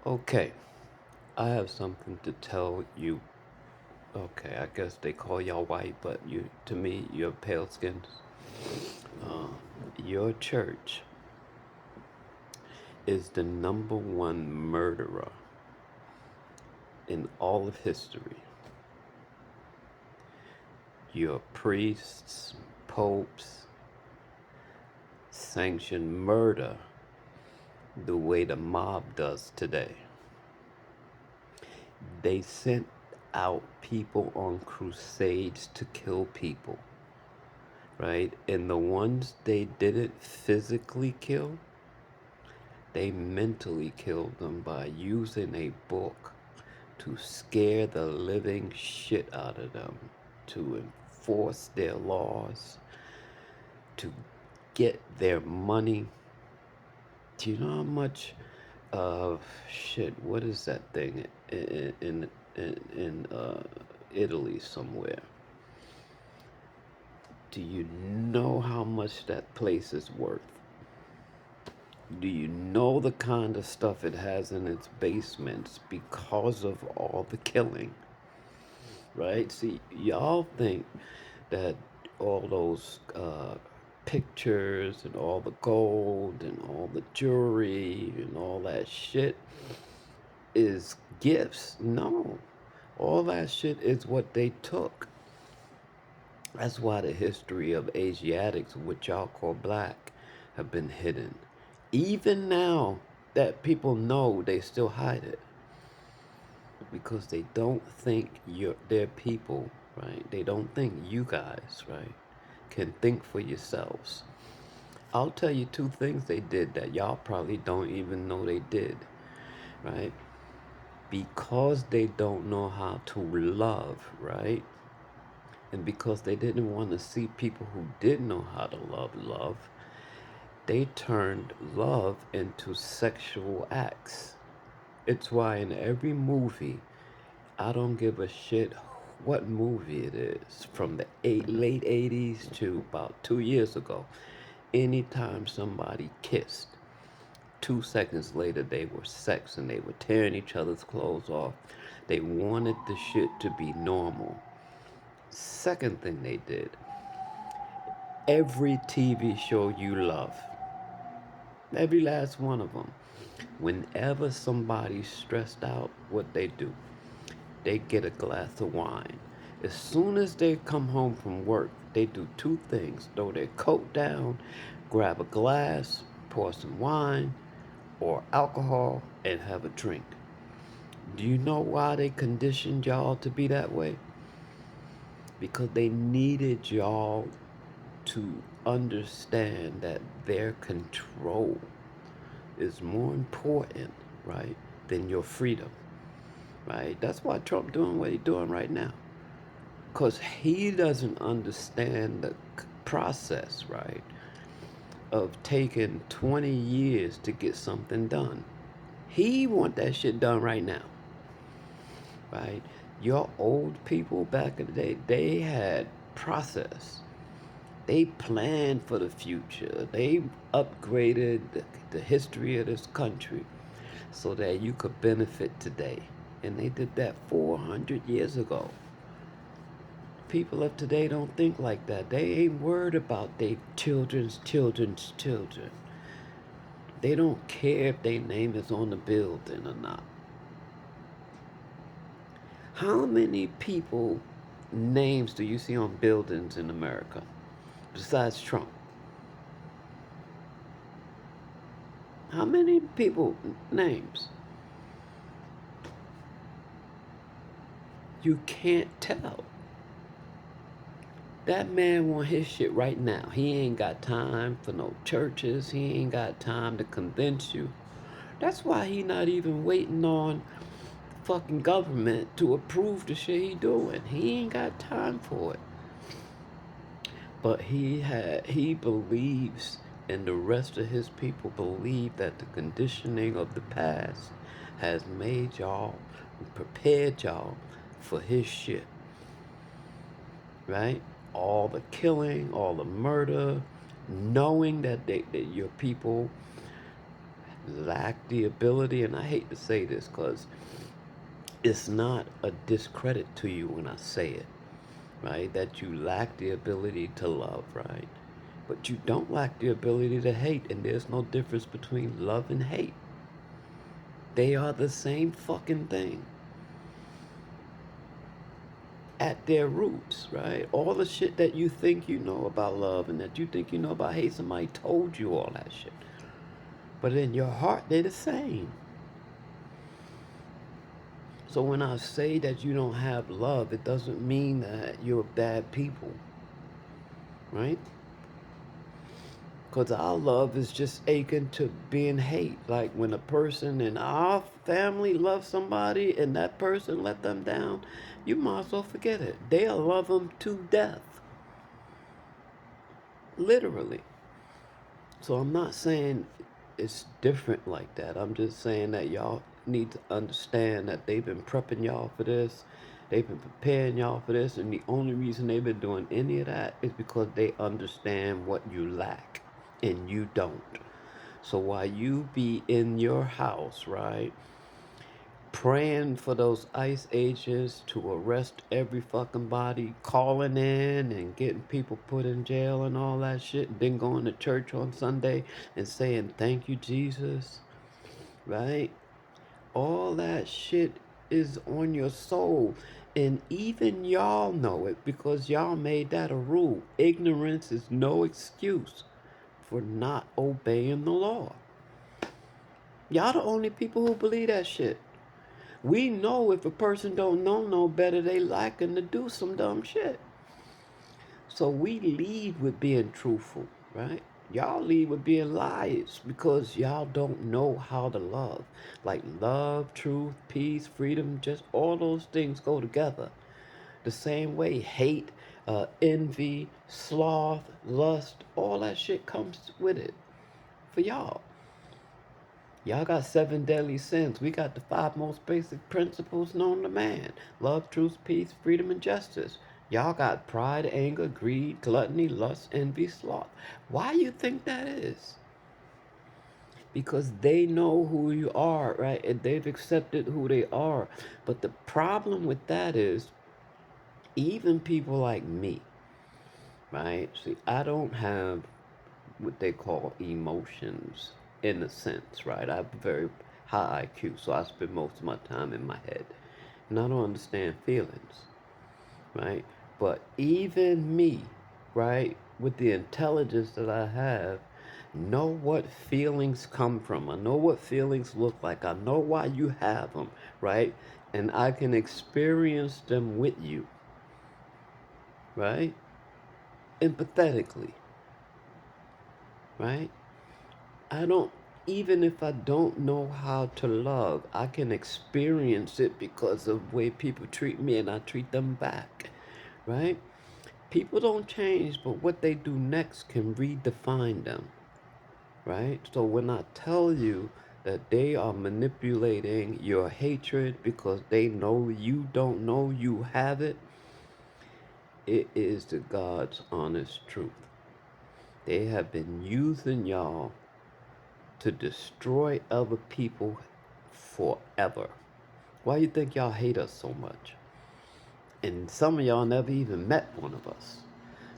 Okay, I have something to tell you. Okay, I guess they call y'all white, but to me, you're pale skinned. Uh, your church is the number one murderer in all of history. Your priests, popes sanction murder the way the mob does today. They sent out people on crusades to kill people, right? And the ones they didn't physically kill, they mentally killed them by using a book to scare the living shit out of them, to enforce their laws, to get their money. Do you know how much shit? What is that thing in Italy somewhere? Do you know how much that place is worth? Do you know the kind of stuff it has in its basements because of all the killing? Right? See, y'all think that all those pictures and all the gold and all the jewelry and all that shit is gifts. No. All that shit is what they took. That's why the history of Asiatics, which y'all call black, have been hidden. Even now that people know, they still hide it because they don't think they're people, right? They don't think you guys, right, can think for yourselves. I'll tell you two things they did that y'all probably don't even know they did, right? Because they don't know how to love, right? And because they didn't want to see people who did know how to love, they turned love into sexual acts. It's why in every movie, I don't give a shit what movie it is, from the late 80s to about 2 years ago, anytime somebody kissed, 2 seconds later they were sex and they were tearing each other's clothes off. They wanted the shit to be normal. Second thing they did, every TV show you love, every last one of them, whenever somebody's stressed out, what they do, they get a glass of wine. As soon as they come home from work, they do two things: throw their coat down, grab a glass, pour some wine or alcohol, and have a drink. Do you know why they conditioned y'all to be that way? Because they needed y'all to understand that their control is more important, right, than your freedom, right? That's why Trump doing what he's doing right now. Because he doesn't understand the process, right, of taking 20 years to get something done. He want that shit done right now, right? Your old people back in the day, they had process. They planned for the future. They upgraded the history of this country so that you could benefit today. And they did that 400 years ago. People of today don't think like that. They ain't worried about their children's children's children. They don't care if their name is on the building or not. How many people names do you see on buildings in America besides Trump? How many people names? You can't tell. That man want his shit right now. He ain't got time for no churches. He ain't got time to convince you. That's why he not even waiting on fucking government to approve the shit he doing. He ain't got time for it. But he believes, and the rest of his people believe, that the conditioning of the past has made y'all, prepared y'all for his shit. Right? All the killing, all the murder, knowing that your people lack the ability, and I hate to say this because it's not a discredit to you when I say it, right? That you lack the ability to love, right? But you don't lack the ability to hate, and there's no difference between love and hate. They are the same fucking thing at their roots, right? All the shit that you think you know about love and that you think you know about hate, somebody told you all that shit. But in your heart, they're the same. So when I say that you don't have love, it doesn't mean that you're bad people, right? Because our love is just akin to being hate. Like when a person in our family loves somebody and that person let them down, you might as well forget it. They'll love them to death. Literally. So I'm not saying it's different like that. I'm just saying that y'all need to understand that they've been prepping y'all for this. They've been preparing y'all for this. And the only reason they've been doing any of that is because they understand what you lack and you don't. So while you be in your house, right, praying for those ICE agents to arrest every fucking body, calling in and getting people put in jail and all that shit, and then going to church on Sunday and saying, "Thank you, Jesus," right? All that shit is on your soul. And even y'all know it because y'all made that a rule. Ignorance is no excuse for not obeying the law. Y'all the only people who believe that shit. We know if a person don't know no better, they liking to do some dumb shit. So we lead with being truthful, right? Y'all lead with being liars because y'all don't know how to love. Like love, truth, peace, freedom, just all those things go together. The same way hate, envy, sloth, lust, all that shit comes with it for y'all. Y'all got 7 deadly sins. We got the 5 most basic principles known to man: love, truth, peace, freedom, and justice. Y'all got pride, anger, greed, gluttony, lust, envy, sloth. Why you think that is? Because they know who you are, right? And they've accepted who they are. But the problem with that is, even people like me, right? See, I don't have what they call emotions in a sense, right? I have a very high IQ, so I spend most of my time in my head. And I don't understand feelings, right? But even me, right, with the intelligence that I have, know what feelings come from. I know what feelings look like. I know why you have them, right? And I can experience them with you, right? Empathetically, right? I don't, even if I don't know how to love, I can experience it because of the way people treat me and I treat them back, right? People don't change, but what they do next can redefine them, right? So when I tell you that they are manipulating your hatred because they know you don't know you have it, it is the God's honest truth. They have been using y'all to destroy other people forever. Why you think y'all hate us so much? And some of y'all never even met one of us.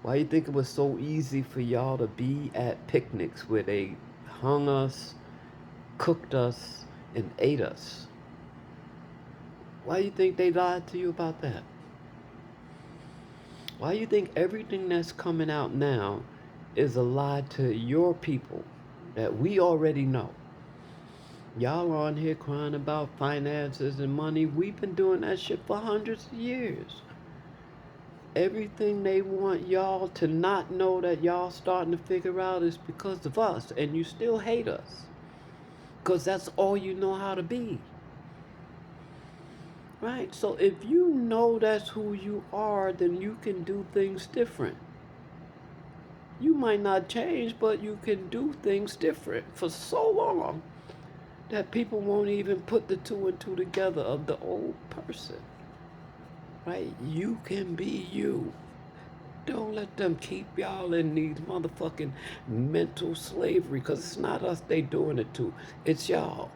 Why you think it was so easy for y'all to be at picnics where they hung us, cooked us, and ate us? Why you think they lied to you about that? Why you think everything that's coming out now is a lie to your people that we already know? Y'all are on here crying about finances and money. We've been doing that shit for hundreds of years. Everything they want y'all to not know that y'all starting to figure out is because of us, and you still hate us. Because that's all you know how to be. Right? So if you know that's who you are, then you can do things different. You might not change, but you can do things different for so long that people won't even put the two and two together of the old person. Right? You can be you. Don't let them keep y'all in these motherfucking mental slavery, because it's not us they doing it to. It's y'all.